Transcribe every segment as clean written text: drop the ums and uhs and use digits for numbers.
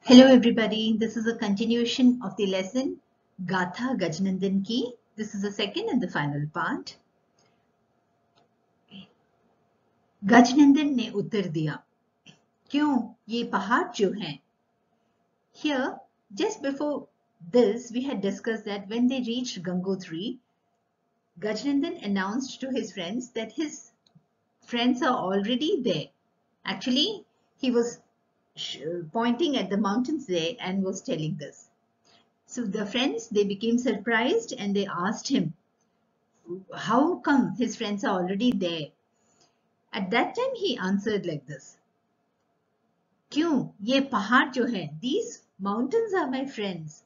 Hello everybody, this is a continuation of the lesson Gatha Gajnandan Ki. This is the second and the final part. Gajanandan ने उत्तर दिया, क्यों ये पहाड़ जो हैं? Here, just before this, we had discussed that when they reached Gangotri, Gajnandan announced to his friends that his friends are already there. Actually, he was pointing at the mountains there and was telling this. So the friends, they became surprised and they asked him, how come his friends are already there? At that time he answered like this, क्यों ये पहाड़ जो है, these mountains are my friends.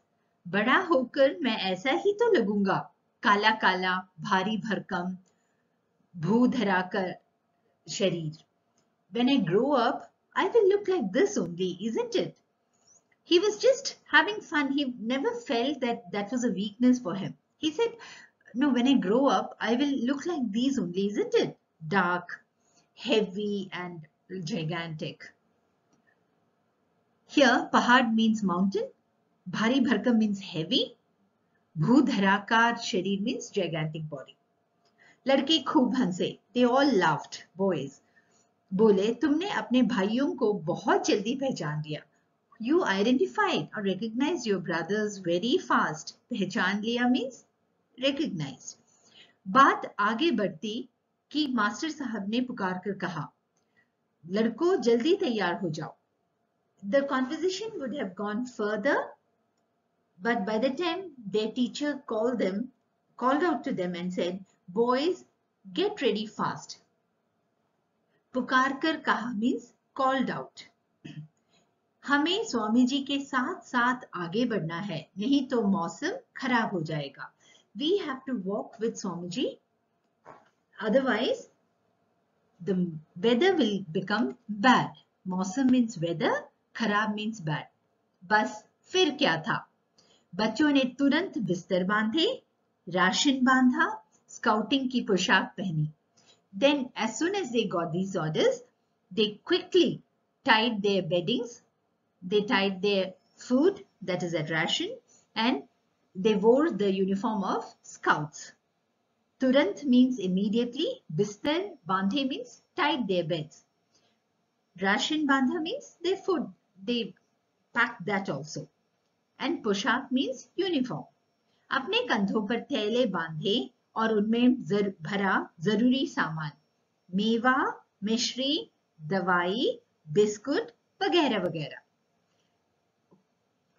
बड़ा होकर मैं ऐसा ही तो लगूंगा, काला काला भारी भरकम भूधरा का शरीर. When I grow up, I will look like this only, isn't it? He was just having fun. He never felt that that was a weakness for him. He said, no, when I grow up, I will look like these only, isn't it? Dark, heavy and gigantic. Here, pahad means mountain, bhari bharkam means heavy, bhudharakar sharir means gigantic body. लड़के खूब हंसे. They all laughed, boys. बोले, तुमने अपने भाइयों को बहुत जल्दी पहचान लिया. You identified or recognized your brothers very fast. पहचान लिया means recognized. बात आगे बढ़ती कि मास्टर साहब ने पुकार कर कहा, लड़कों जल्दी तैयार हो जाओ. The conversation would have gone further, but by the time their teacher called out to them and said, boys, get ready fast. पुकार कर कहा means called out. हमें स्वामी जी के साथ साथ आगे बढ़ना है, नहीं तो मौसम खराब हो जाएगा. We have to walk with Swamiji, otherwise the weather will become bad. मौसम means weather, खराब means bad. बस फिर क्या था? बच्चों ने तुरंत बिस्तर बांधे, राशन बांधा, स्काउटिंग की पोशाक पहनी. Then as soon as they got these orders, they quickly tied their beddings, they tied their food, that is at ration, and they wore the uniform of scouts. Turant means immediately, bistar bandhe means tied their beds. Ration bandha means their food, they packed that also. And poshak means uniform. अपने कंधों पर थैले बांधे और उनमें भरा जरूरी सामान, मेवा, मिश्री, दवाई, बिस्कुट वगैरह वगैरह.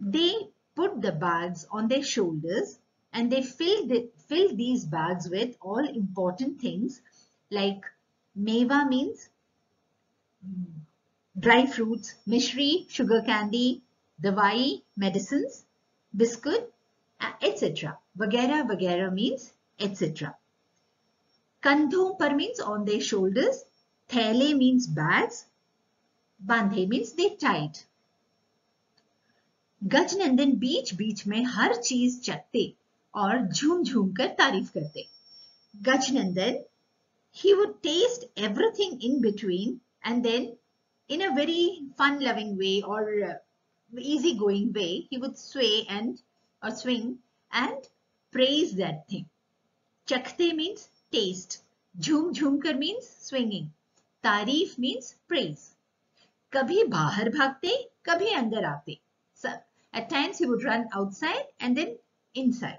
They put the bags on their shoulders and they filled these bags with all important things like meva means dry fruits, mishri, sugar candy, dawai, medicines, biscuit, etc. Vagera vagera means etc. Kandhon par means on their shoulders, thele means bags, bandhe means they tied. Gajanandan बीच बीच में हर चीज चखते और झूम झूम कर तारीफ करते. Gajanandan, he would taste everything in between and then in a very fun loving way or easy going way, he would sway or swing and praise that thing. Chakhte means taste. झूम झूम कर means swinging. तारीफ means praise. कभी बाहर भागते, कभी अंदर आते. At times he would run outside and then inside.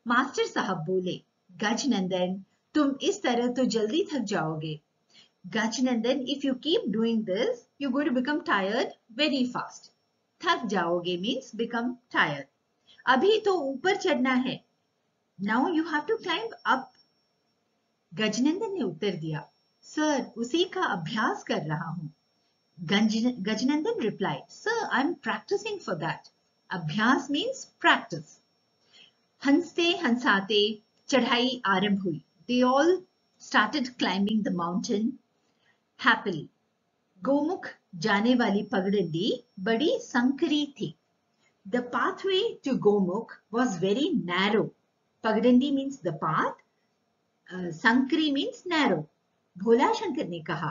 Master साहब बोले, गजनंदन, तुम इस तरह तो जल्दी थक जाओगे. Gajanandan, if you keep doing this, you're going to become tired very fast. थक जाओगे means become tired. अभी तो ऊपर चढ़ना है. Now you have to climb up. Gajanandan ने उत्तर दिया, सर, उसी का अभ्यास कर रहा हूं. Gajnandan replied, sir, I'm practicing for that. अभ्यास means practice. हंसते हंसाते चढ़ाई आरंभ हुई. They all started climbing the mountain happily. Gomukh जाने वाली पगडंडी बड़ी संकरी थी. The pathway to Gomukh was very narrow. पगडंडी means the path. संकरी means narrow. भोला शंकर ने कहा,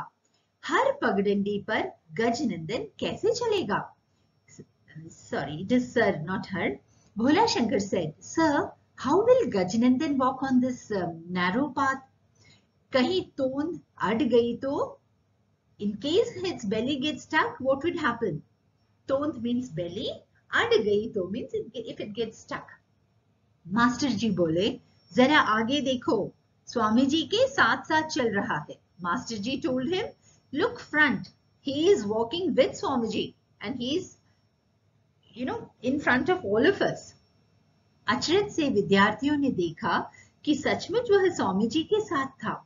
हर पगडंडी पर गजनंदन कैसे चलेगा? Sorry, it is sir, not her. Bhola Shankar said, Sir, how will Gajanandan walk on this narrow path? Kahi tond ad gayi to? In case his belly gets stuck, what would happen? Tond means belly, ad gayi to means if it gets stuck. Master ji बोले, जरा आगे देखो, स्वामी जी के साथ साथ चल रहा है. Master ji told him, look front, he is walking with Swamiji and he is, in front of all of us. अचरज से विद्यार्थियों ने देखा कि सचमुच वह स्वामी जी के साथ था.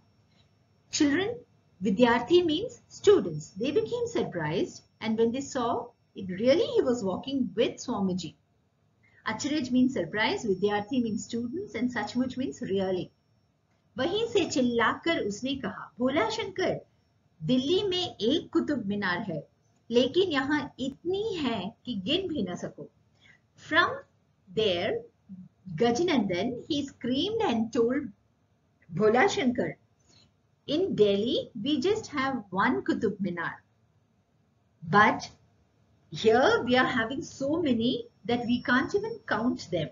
Children, vidyarthi means students. They became surprised and when they saw it really he was walking with Swamiji. Acharaj means surprise, vidyarthi means students and सचमुच means really. वहीं से चिल्लाकर उसने कहा, भोला शंकर, दिल्ली में एक कुतुब मीनार है, लेकिन यहाँ इतनी है कि गिन भी न सको. From there, Gajanandan, he screamed and told Bhola Shankar, in Delhi, we just have one Qutub Minar. But here we are having so many that we can't even count them.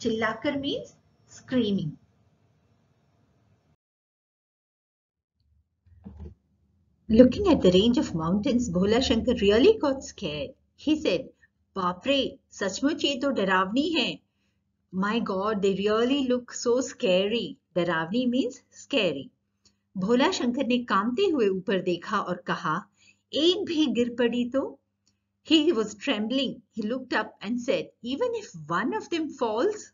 Chillakar means screaming. Looking at the range of mountains, Bhola Shankar really got scared. He said, Bapre, सचमुच ये तो डरावनी है. My God, they really look so scary. डरावनी means scary. भोला शंकर ने कांपते हुए ऊपर देखा और कहा, एक भी गिर पड़ी तो? He was trembling. He looked up and said, even if one of them falls?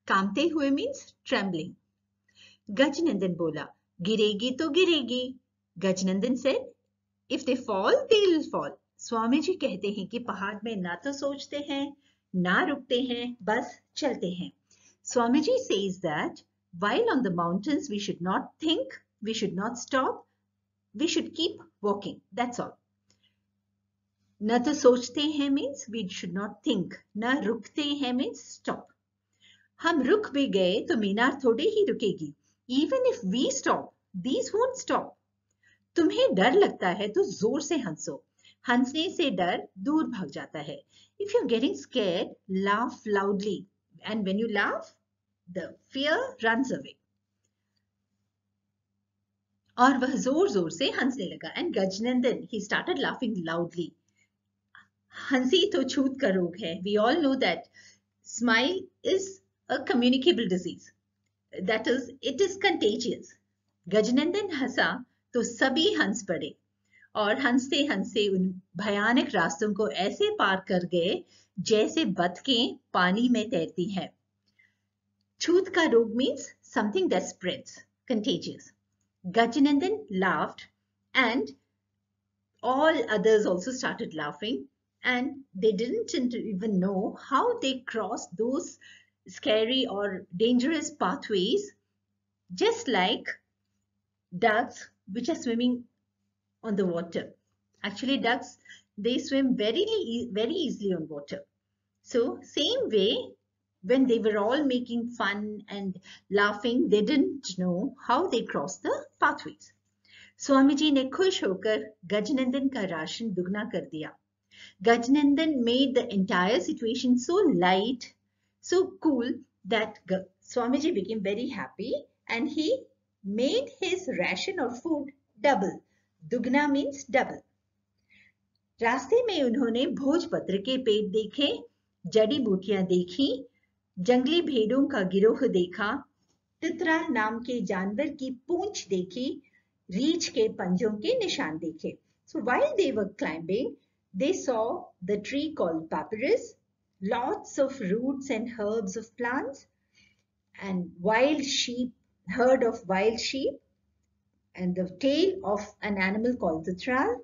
कांपते हुए means trembling. गजनंदन बोला, गिरेगी तो गिरेगी. Gajanandan said, if they fall, they'll fall. Swami ji कहते हैं कि पहाड़ में ना तो सोचते हैं, ना रुकते हैं, बस चलते हैं. Swamiji says that while on the mountains we should not think, we should not stop, we should keep walking. That's all. न तो सोचते हैं means we should not think. न रुकते हैं means stop. हम रुक भी गए तो मीनार थोड़े ही रुकेगी. Even if we stop, these won't stop. तुम्हें डर लगता है तो जोर से हंसो. हंसने से डर दूर भाग जाता है. If you're getting scared, laugh loudly. And when you laugh, the fear runs away. और वह जोर जोर से हंसने लगा. And Gajnandan, he started laughing loudly. हंसी तो छूत का रोग है. We all know that smile is a communicable disease. That is, it is contagious. Gajnandan हंसा तो सभी हंस पड़े और हंसते हंसते उन भयानक रास्तों को ऐसे पार कर गए जैसे बतखें पानी में तैरती हैं. छूत का रोग means something that spreads, contagious. Gajanandan laughed and all others also started laughing and they didn't even know how they crossed those scary or dangerous pathways, just like ducks which are swimming on the water. Actually, ducks, they swim very easily on water. So same way, when they were all making fun and laughing, they didn't know how they crossed the pathways. Swami ji ने खुश होकर गजनंदन का ration दुगना कर दिया. Gajnandan made the entire situation so light, so cool that Swamiji became very happy and he made his ration or food double. Dugna means double. रास्ते में उन्होंने भोजपत्र के पेड़ देखे, जड़ी बूटियां देखी, जंगली भेड़ों का गिरोह देखा, तितरा नाम के जानवर की पूंछ देखी, रीछ के पंजों के निशान देखे. So while they were climbing, they saw the tree called papyrus, lots of roots and herbs of plants, and wild sheep, herd of wild sheep, and the tail of an animal called the tral,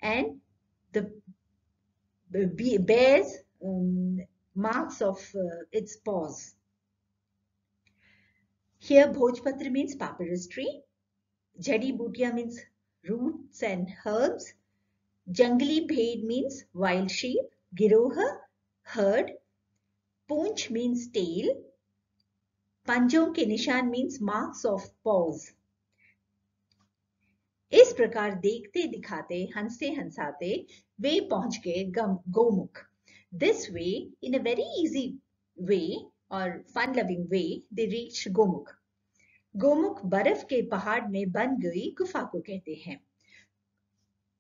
and the bear's marks of its paws. Here Bhojpatra means papyrus tree, Jadi Bhutia means roots and herbs, Jangli Bhed means wild sheep, Giroha, herd, Poonch means tail, Panjon ke nishan means marks of paws. इस प्रकार देखते दिखाते हंसते हंसाते वे पहुंच गए Gomukh. This way, in a very easy way or fun-loving way, they reached Gomukh. Gomukh बर्फ के पहाड़ में बन गई गुफा को कहते हैं.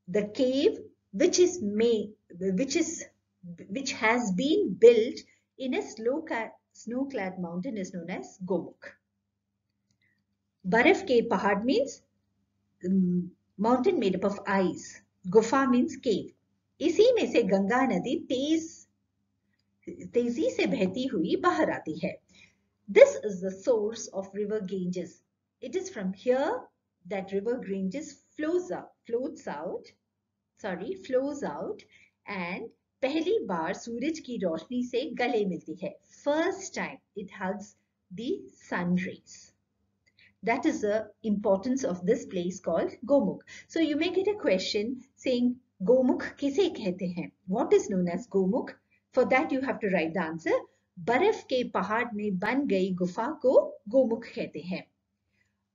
The cave which has been built in a snow-clad mountain is known as Gomukh. बर्फ के पहाड़ means mountain made up of ice. गुफा means cave. इसी में से गंगा नदी तेजी से बहती हुई बाहर आती है. This is the source of river Ganges. It is from here that river Ganges flows out and पहली बार सूरज की रोशनी से गले मिलती है. First time it hugs the sun rays. That is the importance of this place called Gomukh. So you may get a question saying Gomukh किसे कहते हैं? What is known as Gomukh? For that you have to write the answer. बर्फ के पहाड़ में बन गई गुफा को गोमुख कहते हैं.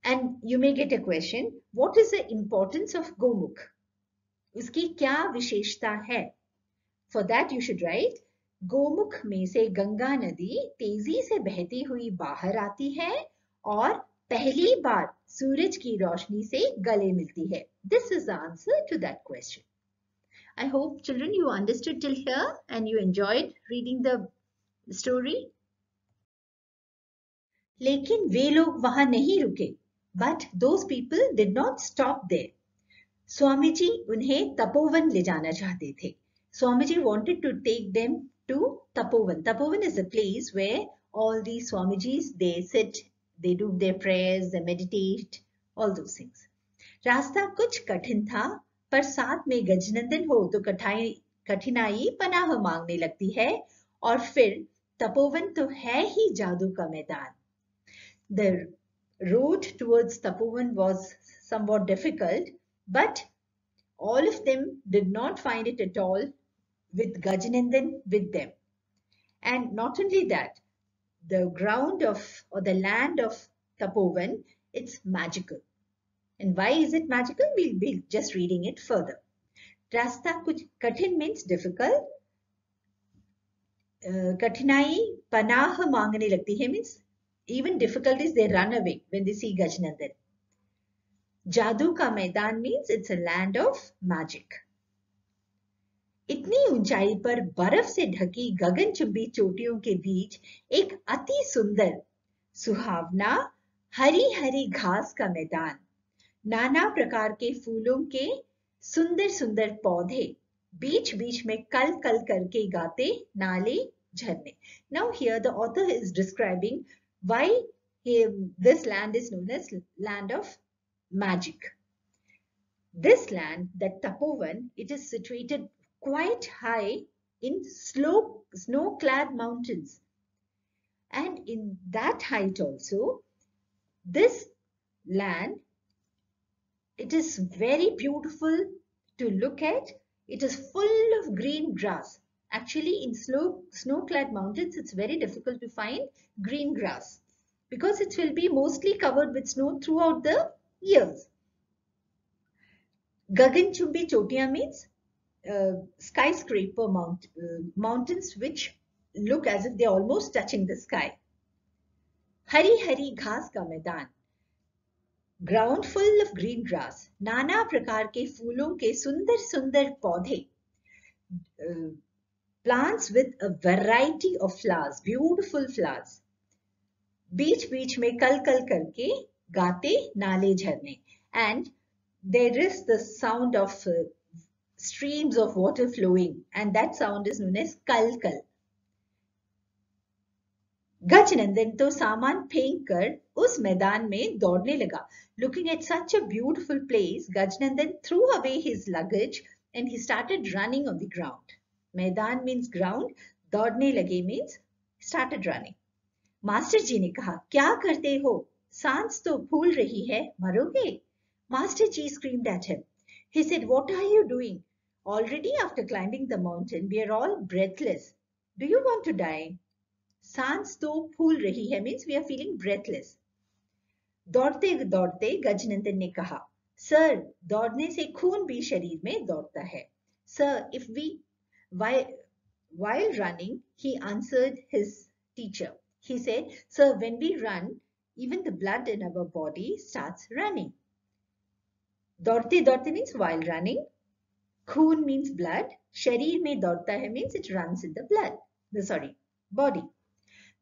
And you may get a question, what is the importance of Gomukh? उसकी क्या विशेषता है? For that you should write, Gomukh में से गंगा नदी तेजी से बहती हुई बाहर आती है और पहली बार सूरज की रोशनी से गले मिलती है. This is the answer to that question. I hope children you understood till here and you enjoyed reading the story. लेकिन वे लोग वहां नहीं रुके. But those people did not stop there. Swami ji उन्हें तपोवन ले जाना चाहते थे. Swami ji wanted to take them to Tapovan. Tapovan is a place where all these Swamijis, they sit, they do their prayers, they meditate, all those things. रास्ता कुछ कठिन था, पर साथ में गजनंदन हो तो कठिनाई पनाह मांगने लगती है. और फिर तपोवन तो है ही जादू का मैदान. The road towards Tapovan was somewhat difficult, but all of them did not find it at all with Gajanandan with them. And not only that, the ground of or the land of Tapovan, it's magical. And why is it magical? We'll be just reading it further. Rasta kuch kathin means difficult. Kathinayi panah मांगने लगती है means even difficulties they run away when they see Gajanandan. जादू का मैदान means it's a land of magic. इतनी ऊंचाई पर बर्फ से ढकी गगनचुंबी चोटियों के बीच एक अति सुंदर सुहावना हरी हरी घास का मैदान, नाना प्रकार के फूलों के सुंदर सुंदर पौधे, बीच बीच में कल कल करके गाते नाले झरने. Now here the author is describing why this land is known as land of magic. This land, that Tapovan, it is situated quite high in snow-clad mountains. And in that height also, this land, it is very beautiful to look at. It is full of green grass. Actually, in snow-clad mountains, it's very difficult to find green grass because it will be mostly covered with snow throughout the years. Gaganchumbi Chotiya means skyscraper mountains which look as if they're almost touching the sky. Hari Hari Ghas ka Maidan, ground full of green grass, नाना प्रकार के फूलों के सुंदर सुंदर पौधे, plants with a variety of flowers, beautiful flowers. बीच बीच में कल कल करके गाते नाले झरने, and there is the sound of streams of water flowing, and that sound is known as kal kal. Gajanandan तो सामान फेंक कर उस मैदान में दौड़ने लगा. Looking at such a beautiful place, Gajnandan threw away his luggage and he started running on the ground. मैदान means ground, दौड़ने लगे means started running. मास्टर जी ने कहा, क्या करते हो? सांस तो फूल रही है, मरोगे? Master Ji screamed at him. He said, what are you doing? Already after climbing the mountain, we are all breathless. Do you want to die? सांस तो फूल रही है means we are feeling breathless. दौड़ते दौड़ते गजनंदन ने कहा, सर, दौड़ने से खून भी शरीर में दौड़ता है. Sir, While running, he answered his teacher. He said, "Sir, when we run, even the blood in our body starts running." दौड़ते दौड़ते means while running. खून means blood. शरीर में दौड़ता है means it runs in the blood. Sorry, body.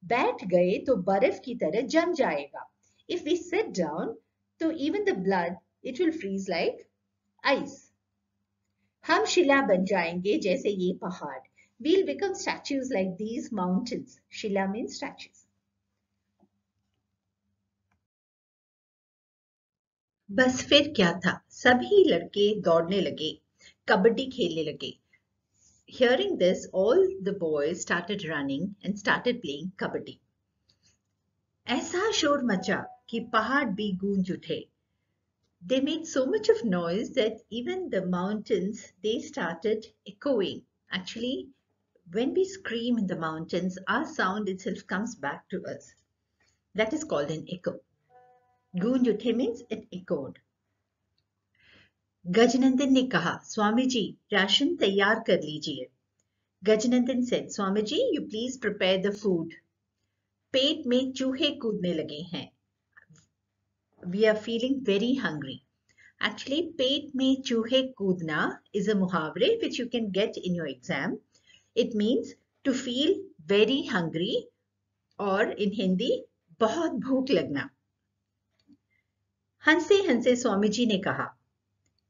बैठ गए तो बर्फ की तरह जम जाएगा. If we sit down, तो even the blood, it will freeze like ice. हम शिला बन जाएंगे जैसे ये पहाड़. We'll become statues like these mountains. Shila means statues. बस फिर क्या था, सभी लड़के दौड़ने लगे, कबड्डी खेलने लगे. Hearing this, all the boys started running and started playing kabaddi. ऐसा शोर मचा कि पहाड़ भी गूंज उठे. They made so much of noise that even the mountains, they started echoing. Actually, when we scream in the mountains, our sound itself comes back to us. That is called an echo. गूंज उठे means it echoed. Gajanandan ने कहा, Swami ji, ration तैयार कर लीजिए. Gajanandan said, Swami ji, you please prepare the food. पेट में चूहे कूदने लगे हैं. We are feeling very hungry. Actually, पेट में चूहे कूदना is a मुहावरे which you can get in your exam. It means to feel very hungry, और in Hindi बहुत भूख लगना. हंसे हंसे स्वामी जी ने कहा,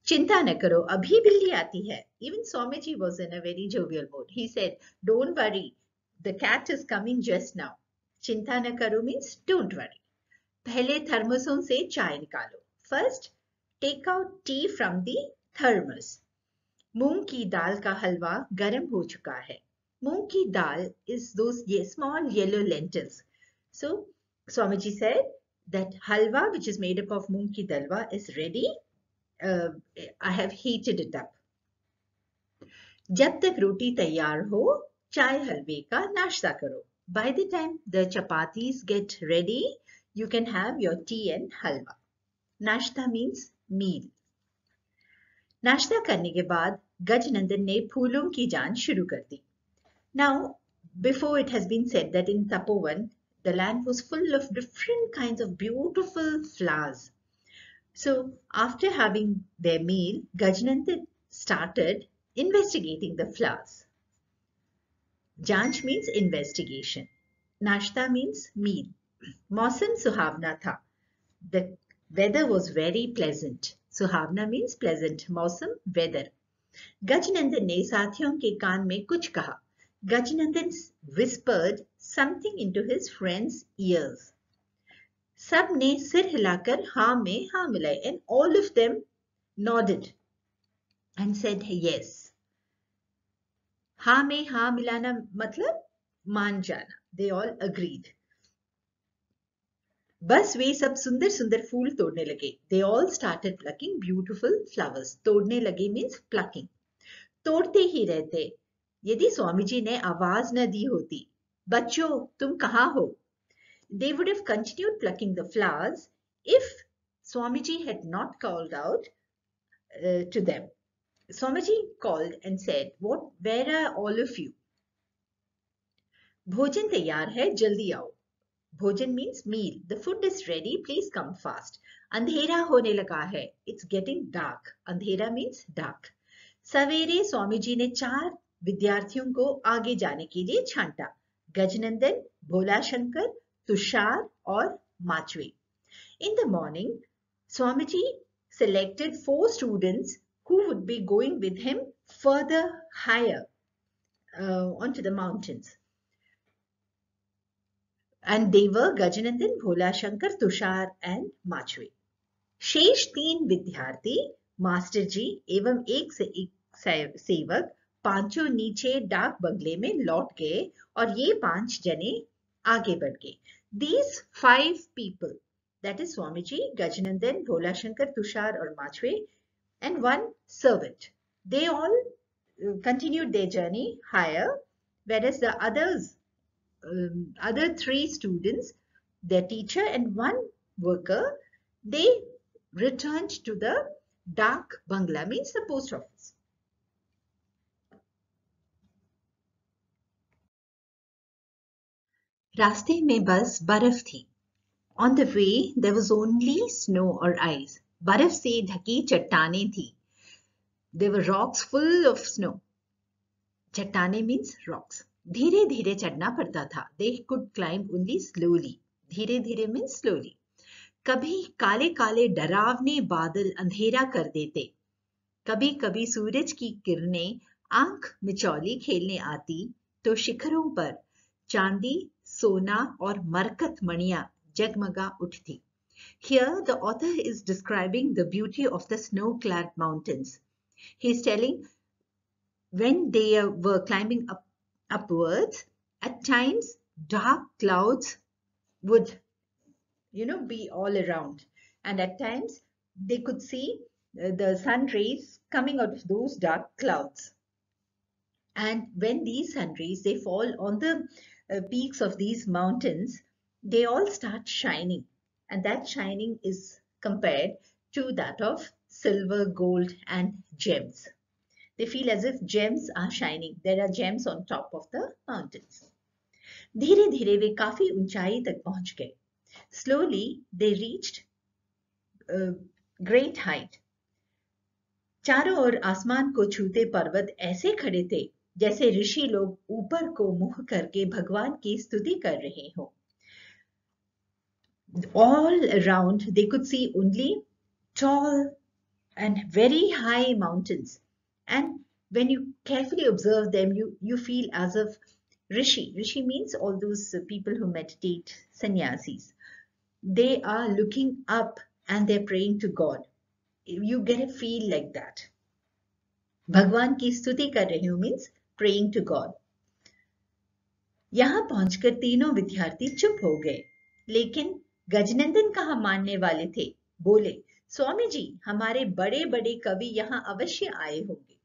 चिंता न करो, अभी बिल्ली आती है. Even Swamiji was in a very jovial mood. He said, don't worry, the cat is coming just now. चिंता न करो means don't worry. पहले थर्मोसों से चाय निकालो. First, take out tea from the thermos. मूंग की दाल का हलवा गर्म हो चुका है. मूंग की दाल is those small yellow lentils. So, Swamiji said that halwa, which is made up of moong ki dalwa, is ready. I have heated it up. जब तक रोटी तैयार हो, चाय हलवे का नाश्ता करो. By the time the chapatis get ready, you can have your tea and halwa. नाश्ता means meal. नाश्ता करने के बाद गजनंदन ने फूलों की जांच शुरू कर दी. Now, before it has been said that in Tapovan, the land was full of different kinds of beautiful flowers. So, after having their meal, Gajnandan started investigating the flowers. Janch means investigation. Nashta means meal. Mausam suhavna tha. The weather was very pleasant. Suhavna means pleasant. Mausam, weather. Gajnandan ने साथियों के कान में कुछ कहा. Gajnandan whispered something into his friend's ears. सब ने सिर हिलाकर हाँ में हाँ मिलाए, and all of them nodded and said yes. हाँ में हाँ मिलाना मतलब मान जाना. They all agreed. बस वे सब सुंदर सुंदर फूल तोड़ने लगे. They all started plucking beautiful flowers. तोड़ने लगे means plucking. तोड़ते ही रहते. यदि स्वामी जी ने आवाज न दी होती, बच्चों तुम कहाँ हो, they would have continued plucking the flowers if Swamiji had not called out to them. Swamiji called and said, where are all of you? भोजन तैयार है, जल्दी आओ. भोजन means meal. The food is ready, please come fast. अंधेरा होने लगा है. It's getting dark. अंधेरा means dark. सवेरे स्वामीजी ने 4 विद्यार्थियों को आगे जाने के लिए छांटा. गजनंदन, भोला शंकर, तुषार और Machwe. In the morning, Swamiji selected 4 students who would be going with him further higher onto the mountains. And they were Gajanandan, Bhola Shankar, Tushar and Machwe. शेष 3 विद्यार्थी, मास्टर जी एवं एक सेवक पांचों नीचे डाक बंगले में लौट गए और ये 5 जने आगे बढ़ गए. These 5 people, that is Swamiji, Gajanandan, Bhola Shankar, Tushar or Machwe, and 1 servant. They all continued their journey higher, whereas the other 3 students, their teacher and 1 worker, they returned to the Dak Bangla, means the post office. रास्ते में बस बर्फ थी. On the way, there was only snow or ice. बर्फ से ढकी चट्टानें थी. There were rocks full of snow. चट्टानें means rocks. धीरे धीरे चढ़ना पड़ता था. They could climb only slowly. धीरे धीरे means slowly. कभी काले काले डरावने बादल अंधेरा कर देते. कभी कभी सूरज की किरणें आंख मिचौली खेलने आती तो शिखरों पर चांदी, सोना और मरकत मणियां जगमगा उठती. Here the author is describing the beauty of the snow-clad mountains. He is telling when they were climbing upwards, at times dark clouds would, be all around, and at times they could see the sun rays coming out of those dark clouds. And when these sun rays they fall on the peaks of these mountains, they all start shining, and that shining is compared to that of silver, gold, and gems. They feel as if gems are shining. There are gems on top of the mountains. धीरे धीरे वे काफी ऊंचाई तक पहुंच गए. Slowly they reached a great height. चारों ओर आसमान को छूते पर्वत ऐसे खड़े थे जैसे ऋषि लोग ऊपर को मुंह करके भगवान की स्तुति कर रहे हो. All around they could see only tall and very high mountains. And when you carefully observe them, you feel as if Rishi means all those people who meditate, sannyasis. They are looking up and they're praying to God. You get a feel like that. भगवान की स्तुति कर रहे हो means praying to God. यहाँ पहुंचकर तीनों विद्यार्थी चुप हो गए, लेकिन गजनंदन कहाँ मानने वाले थे. बोले, स्वामी जी, हमारे बड़े बड़े कवि यहाँ अवश्य आए होंगे.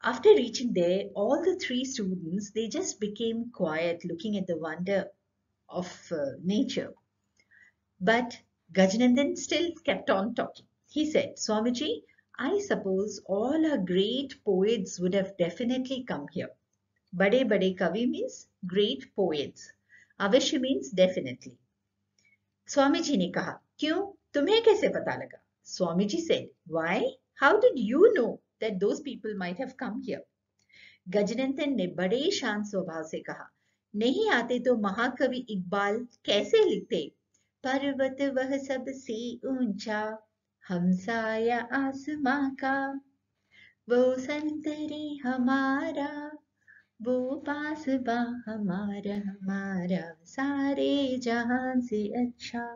After reaching there, all the three students, they just became quiet looking at the wonder of nature. But Gajanandan still kept on talking. He said, Swamiji, I suppose all our great poets would have definitely come here. Bade Bade Kavi means great poets. Avashya means definitely. Swamiji ne kaha, kyun? Tumhe kaise pata laga? Swamiji said, why? How did you know that those people might have come here? Gajanandan ने बड़े शांत स्वभाव से कहा, नहीं आते तो महाकवि इकबाल कैसे लिखते? पर्वत वह सबसे ऊंचा, हमसाया आसमां का, वो संतरे हमारा, वो पासबा हमारा, हमारा सारे जहां से अच्छा.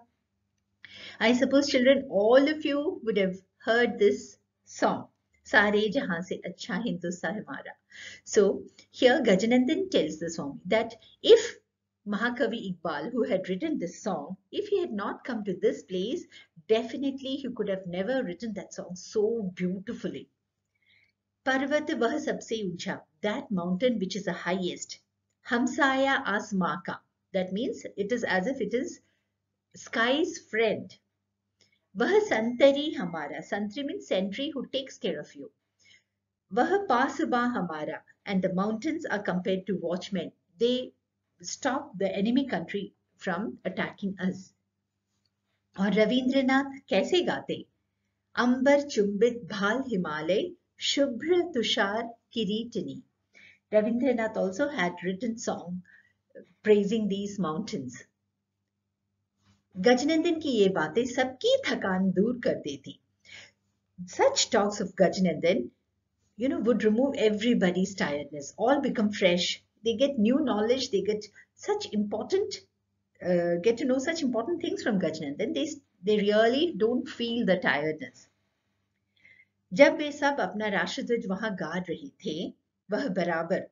I suppose children, all of you would have heard this song. Sare jahan se acha Hindustan hamara. So here Gajanandan tells the Swami that if Mahakavi Iqbal, who had written this song, if he had not come to this place, definitely he could have never written that song so beautifully. Parvat vah sabse uncha, that mountain which is the highest. Hamsaya asmaka, that means it is as if it is sky's friend. वह संतरी हमारा, संतरी means sentry who takes care of you. वह पासबा हमारा, and the mountains are compared to watchmen. They stop the enemy country from attacking us. और रविंद्रनाथ कैसे गाते? अंबर चुंबित भाल हिमालय, शुभ्र Tushar किरीटनी. Rabindranath also had written song praising these mountains. Gajanandan की ये बातें सबकी थकान दूर कर देती. Such talks of Gajanandan, would remove everybody's tiredness. All become fresh. They get new knowledge. They get to know such important things from Gajanandan. They really don't feel the tiredness. जब वे सब अपना राष्ट्रध्वज वहां गा रहे थे, वह बराबर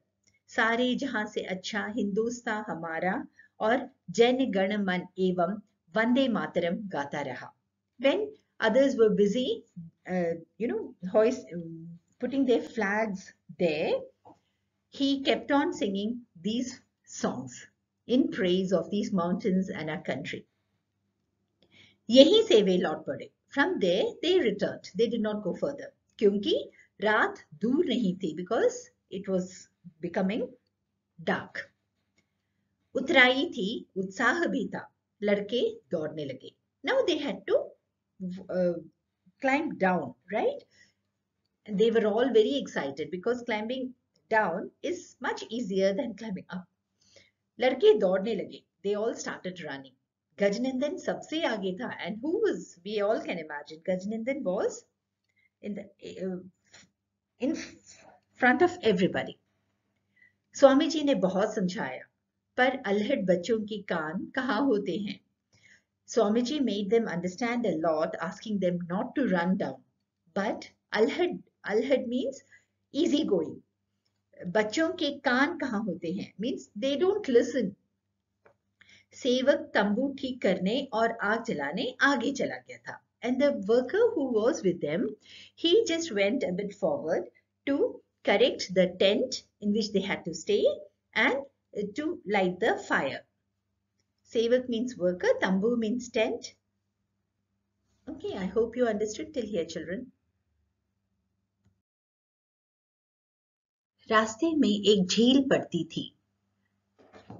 सारे जहां से अच्छा हिंदुस्तान हमारा और जन गण मन एवं Vande Mataram gata raha. When others were busy, putting their flags there, he kept on singing these songs in praise of these mountains and our country. यहीं से वे लौट पड़े. From there they returned. They did not go further. क्योंकि रात दूर नहीं थी, because it was becoming dark. उतराई थी, उत्साह भी था, लड़के दौड़ने लगे. Now they had to climb down, right? They were all very excited because climbing down is much easier than climbing up. लड़के दौड़ने लगे. They all started running. Gajnandan सबसे आगे था, and who was, we all can imagine, Gajnandan was in the in front of everybody. Swami ji ने बहुत समझाया, पर अल्हड़ बच्चों की कान कहाँ होते हैं. Swamiji made them understand a lot, asking them not to run down. But alhad means easy going. बच्चों के कान कहाँ होते हैं means they don't listen. सेवक तंबू ठीक करने और आग जलाने आगे चला गया था. And the worker who was with them, he just went a bit forward to correct the tent in which they had to stay and to light the fire. Sevak means worker, tambu means tent. Okay, I hope you understood till here, children. रास्ते में एक झील पड़ती थी.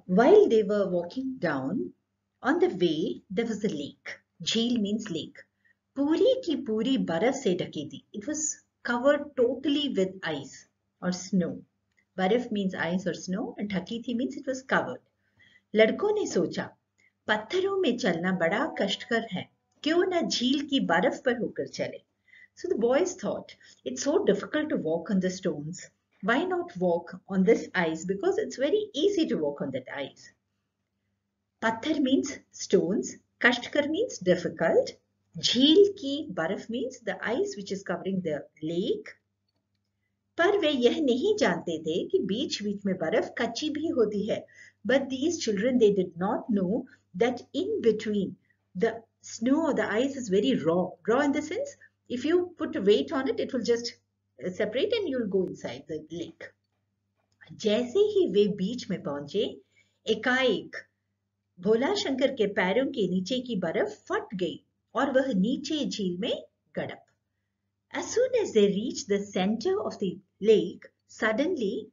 While they were walking down, on the way there was a lake. झील means lake. पूरी की पूरी बर्फ से ढकी थी. It was covered totally with ice or snow. बर्फ means ice or snow and ढकी थी means it was covered. लड़कों ने सोचा, पत्थरों में चलना बड़ा कष्टकर है, क्यों न झील की बर्फ पर होकर चले. So the boys thought, it's so difficult to walk on the stones. Why not walk on this ice? Because it's very easy to walk on that ice. Patthar means stones. Kashtkar means difficult. Jheel ki barf means the ice which is covering the lake. पर वे यह नहीं जानते थे कि बीच बीच में बर्फ कच्ची भी होती है. But these children, they did not know that in between the snow or the ice is very raw. Raw in the sense, if you put weight on it, it will just separate and you'll go inside the lake. जैसे ही वे बीच में पहुंचे, एकाएक भोला शंकर के पैरों के नीचे की बर्फ फट गई और वह नीचे झील में गड़प. As soon as they reached the center of the lake, suddenly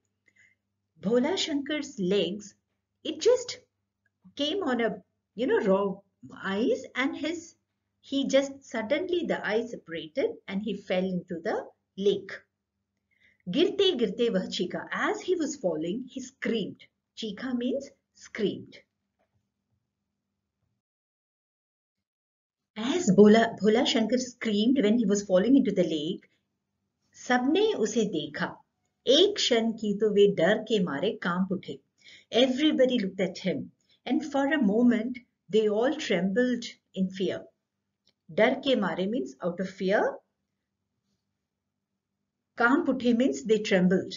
Bhola Shankar's legs, it just came on a raw ice, and he just suddenly the ice separated and he fell into the lake. गिरते गिरते वह चीखा. As he was falling, he screamed. चीखा means screamed. As Bhola Shankar screamed when he was falling into the lake, सबने उसे देखा. एक क्षण की तो वे डर के मारे कांप उठे. Everybody looked at him, and for a moment they all trembled in fear. डर के मारे means out of fear. कांप उठे means they trembled.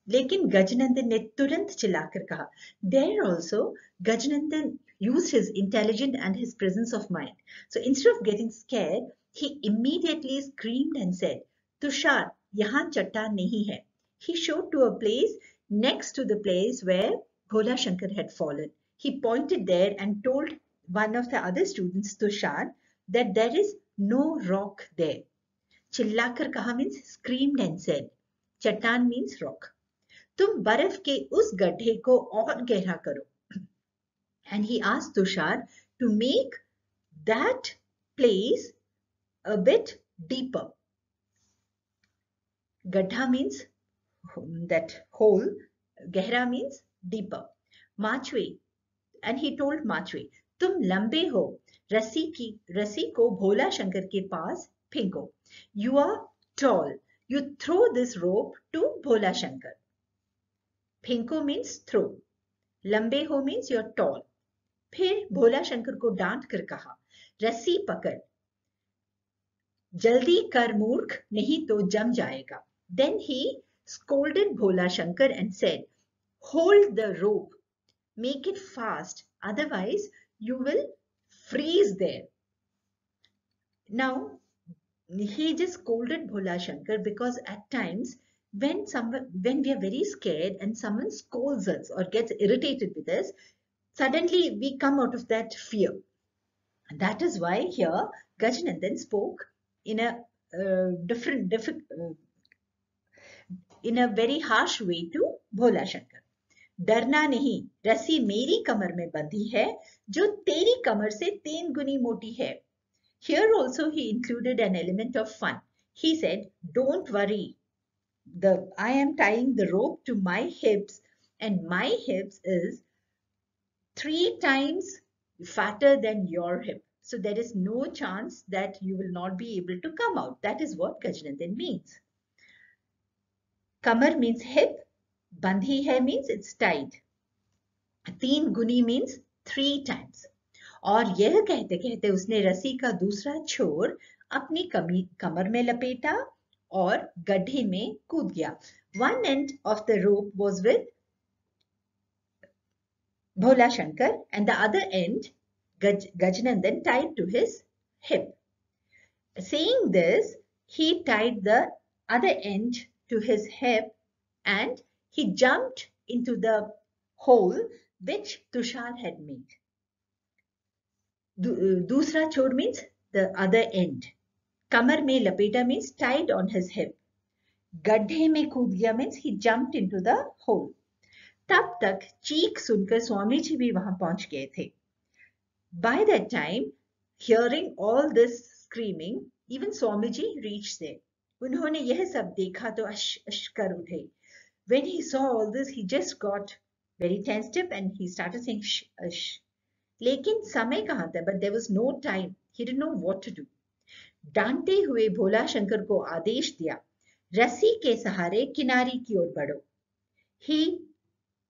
लेकिन गजनंदन ने तुरंत चिल्लाकर कहा. There also Gajnandan used his intelligence and his presence of mind. So instead of getting scared, he immediately screamed and said, Tushar, यहाँ चट्टान नहीं है. He showed to a place next to the place where Bhola Shankar had fallen. He pointed there and told one of the other students, Tushar, that there is no rock there. चिल्लाकर कहा means screamed and said. चट्टान means rock. तुम बर्फ के उस गड्ढे को और गहरा करो. And he asked Tushar to make that place a bit deeper. Gadha means that hole, gehra means deeper. Machwe, and he told Machwe, तुम लंबे हो, रस्सी को भोला शंकर के पास फेंको. You are tall, you throw this rope to Bhola Shankar. फेंको means throw. लंबे हो means you're tall. फिर भोला शंकर को डांट कर कहा, रस्सी पकड़, जल्दी कर मूर्ख, नहीं तो जम जाएगा. Then he scolded Bhola Shankar and said, hold the rope, make it fast, otherwise you will freeze there. Now, he just scolded Bhola Shankar because at times when we are very scared and someone scolds us or gets irritated with us, suddenly we come out of that fear. And that is why here Gajnandan spoke in a in a very harsh way to Bhola Shankar. डरना नहीं, रस्सी मेरी कमर में बंधी है जो तेरी कमर से 3 गुनी मोटी है. Here also he included an element of fun. He said, don't worry, I am tying the rope to my hips and my hips is 3 times fatter than your hip. So there is no chance that you will not be able to come out. That is what Gajnandan means. Kamar means hip. Bandhi hai means it's tied. 3 guni means 3 times. और यह कहते कहते उसने रस्सी का दूसरा छोर अपनी कमर में लपेटा और गड्ढे में कूद गया. One end of the rope was with Bhola Shankar and the other end Gajnandan tied to his hip. Saying this, he tied the other end to his hip and he jumped into the hole which Tushar had made. Dusra chor means the other end. Kamar mein lapeta means tied on his hip. Gadhe mein kood gaya means he jumped into the hole. तब तक चीख सुनकर स्वामी जी भी वहां पहुंच गए थे. By that time, hearing all this screaming, even Swamiji reached there. उन्होंने यह सब देखा तो अश अश कर उठे. When he saw all this, he just got very tensed up and he started saying shh, shh. लेकिन समय कहाँ था? But there was no time. He didn't know what to do. डांटे हुए भोला शंकर को आदेश दिया, रस्सी के सहारे किनारे की ओर बढ़ो. He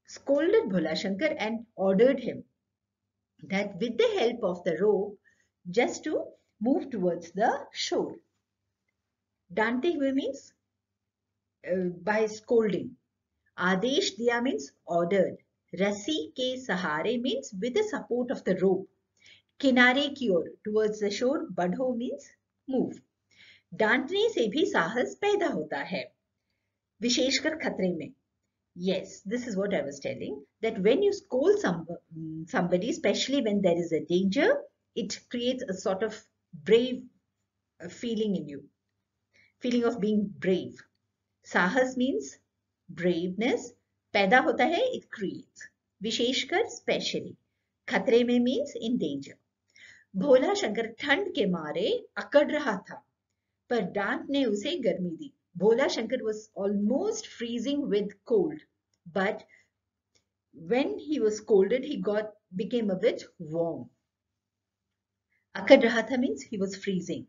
scolded Bhola Shankar and ordered him that with the help of the rope, just to move towards the shore. Dante hue means by scolding. Adesh diya means ordered. Rasi ke sahare means with the support of the rope. Kinare ki or towards the shore. Badho means move. डांटने से भी साहस पैदा होता है, विशेषकर खतरे में. Yes, this is what I was telling, that when you scold somebody, especially when there is a danger, it creates a sort of brave feeling in you, feeling of being brave. Sahas means braveness. Paida hota hai, it creates. Visheshkar, specially. Khatre mein means in danger. Bhola Shankar ठंड के मारे अकड़ रहा था, पर डांट ने उसे गर्मी दी. Bhola Shankar was almost freezing with cold, but when he was scolded, he became a bit warm. Akad raha tha means he was freezing.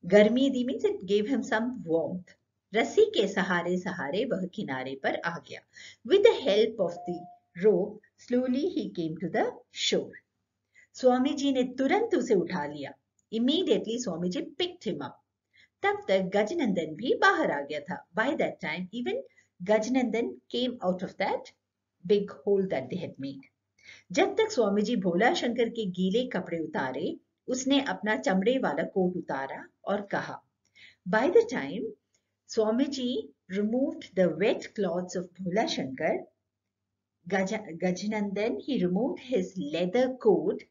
Garmi di means it gave him some warmth. Rassi ke sahare sahare vah kinare par aa gaya. With the help of the rope, slowly he came to the shore. Swami ji ne turant use utha liya. Immediately Swami ji picked him up. तब तक गजनंदन भी बाहर आ गया था. By that time, even Gajanandan came out of that big hole that they had made. जब तक स्वामी जी भोला शंकर के गीले कपड़े उतारे, उसने अपना चमड़े वाला कोट उतारा और कहा. By the time Swami ji removed the wet cloths of Bhola Shankar, Gajnandan, he removed his leather coat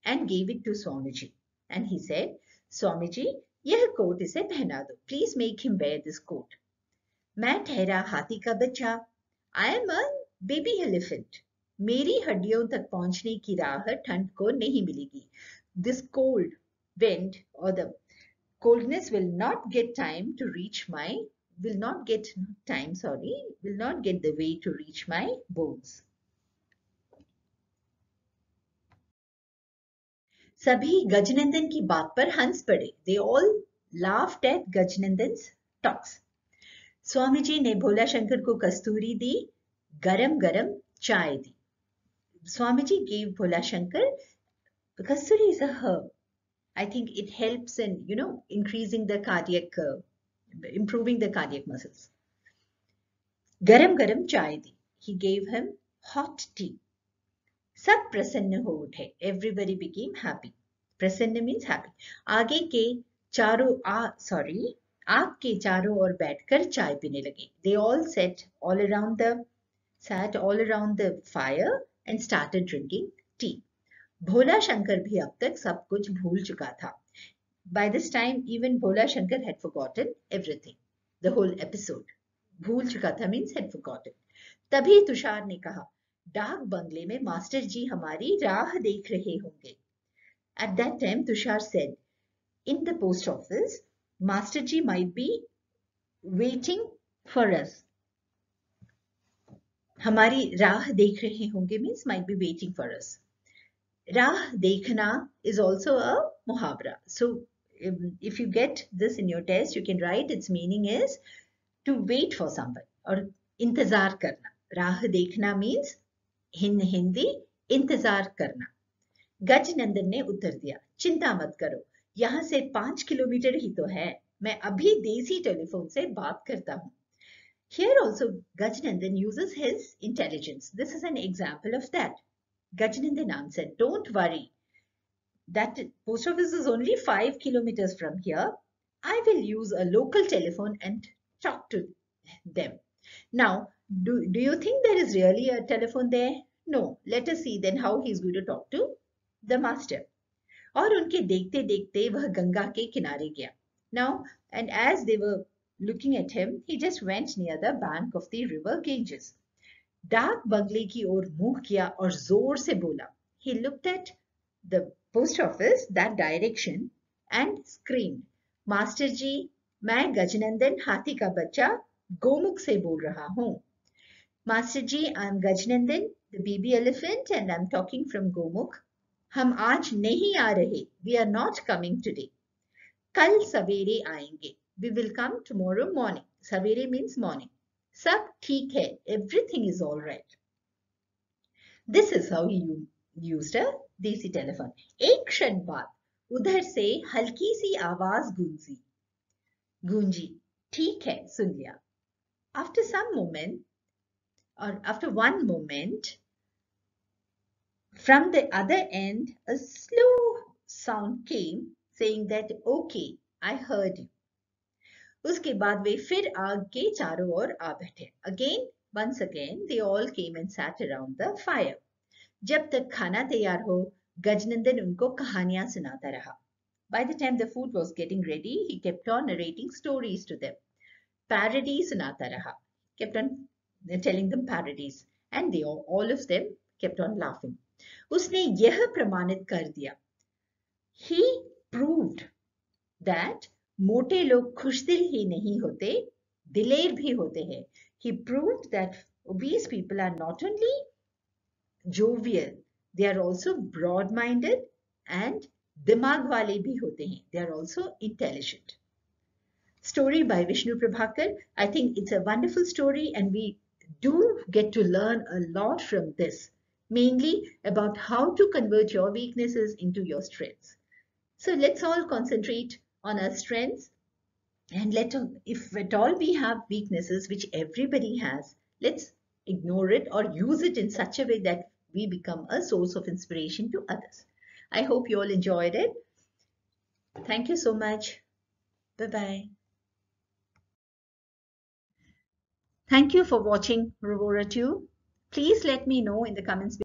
and gave it to Swami ji. And he said, Swami ji, यह कोट इसे पहना दो. Please make him wear this coat. मैं ठहरा हाथी का बच्चा. I am a baby elephant. मेरी हड्डियों तक पहुंचने की राह ठंड को नहीं मिलेगी. This cold wind or the coldness will not get the way to reach my bones. सभी गजनंदन की बात पर हंस पड़े. They all laughed at Gajnandan's talks. Swami ji ने भोला शंकर को कस्तूरी दी, गरम गरम चाय दी. Swami ji gave Bhola Shankar, kasturi is a herb. I think it helps in, increasing the cardiac, improving the cardiac muscles. गरम गरम चाय दी. He gave him hot tea. सब प्रसन्न हो उठे. Everybody became happy. प्रसन्न means happy. आग के चारों ओर बैठकर चाय पीने लगे. They all sat all around the fire and started drinking tea. भोला शंकर भी अब तक सब कुछ भूल चुका था. By this time, even Bhola Shankar had forgotten everything. The whole episode. भूल चुका था means had forgotten. तभी तुषार ने कहा, डाक बंगले में मास्टर जी हमारी राह देख रहे होंगे. At that time, Tushar said, in the post office, Master Ji might be waiting for us. हमारी राह देख रहे होंगे means might be waiting for us. राह देखना is also a muhabra. So if you get this in your test, you can write its meaning is to wait for someone or इंतजार करना. राह देखना means in Hindi इंतजार करना. गजनंदन ने उत्तर दिया, चिंता मत करो, यहाँ से 5 किलोमीटर ही तो है, मैं अभी देसी टेलीफोन से बात करता हूँ. Here also Gajnandan uses his intelligence. This is an example of that. Gajnandan answered, don't worry, that post office is only 5 kilometers from here. I will use a local telephone and talk to them. Now, do you think there is really a telephone there? No. Let us see then how he is going to talk to the master. और उनके देखते देखते वह गंगा के किनारे गया. Now, and as they were looking at him, he just went near the bank of the river Ganges. डाक बंगले की ओर मुंह किया और जोर से बोला. He looked at the post office, that direction, and screamed, master ji, मैं गजनंदन हाथी का बच्चा गोमुख से बोल रहा हूँ. Master ji, I am Gajnandan, the baby elephant, and I am talking from Gomukh. हम आज नहीं आ रहे. We are not coming today. कल सवेरे आएंगे. We will come tomorrow morning. सवेरे means morning. सब ठीक है. Everything is all right. This is how he used a देसी telephone. एक क्षण बाद उधर से हल्की सी आवाज गूंजी. ठीक है, सुन लिया. After some moment, or after one moment, from the other end, a slow sound came saying that, okay, I heard you. उसके बाद वे फिर आग के चारों ओर आ बैठे. Once again, they all came and sat around the fire. जब तक खाना तैयार हो, गजनंदन उनको कहानियां सुनाता रहा. By the time the food was getting ready, he kept on narrating stories to them. Parody सुनाता रहा. Kept on telling them parodies. And they all of them kept on laughing. उसने यह प्रमाणित कर दिया. He proved that मोटे लोग खुशदिल ही नहीं होते, दिलेर भी होते हैं. He proved that obese people are not only jovial, they are also broad-minded and दिमाग वाले भी होते हैं. They are also intelligent. Story by Vishnu Prabhakar. I think it's a wonderful story and we do get to learn a lot from this. Mainly about how to convert your weaknesses into your strengths. So let's all concentrate on our strengths and if at all we have weaknesses, which everybody has, let's ignore it or use it in such a way that we become a source of inspiration to others. I hope you all enjoyed it. Thank you so much. Bye-bye. Thank you for watching Revora 2. Please let me know in the comments below.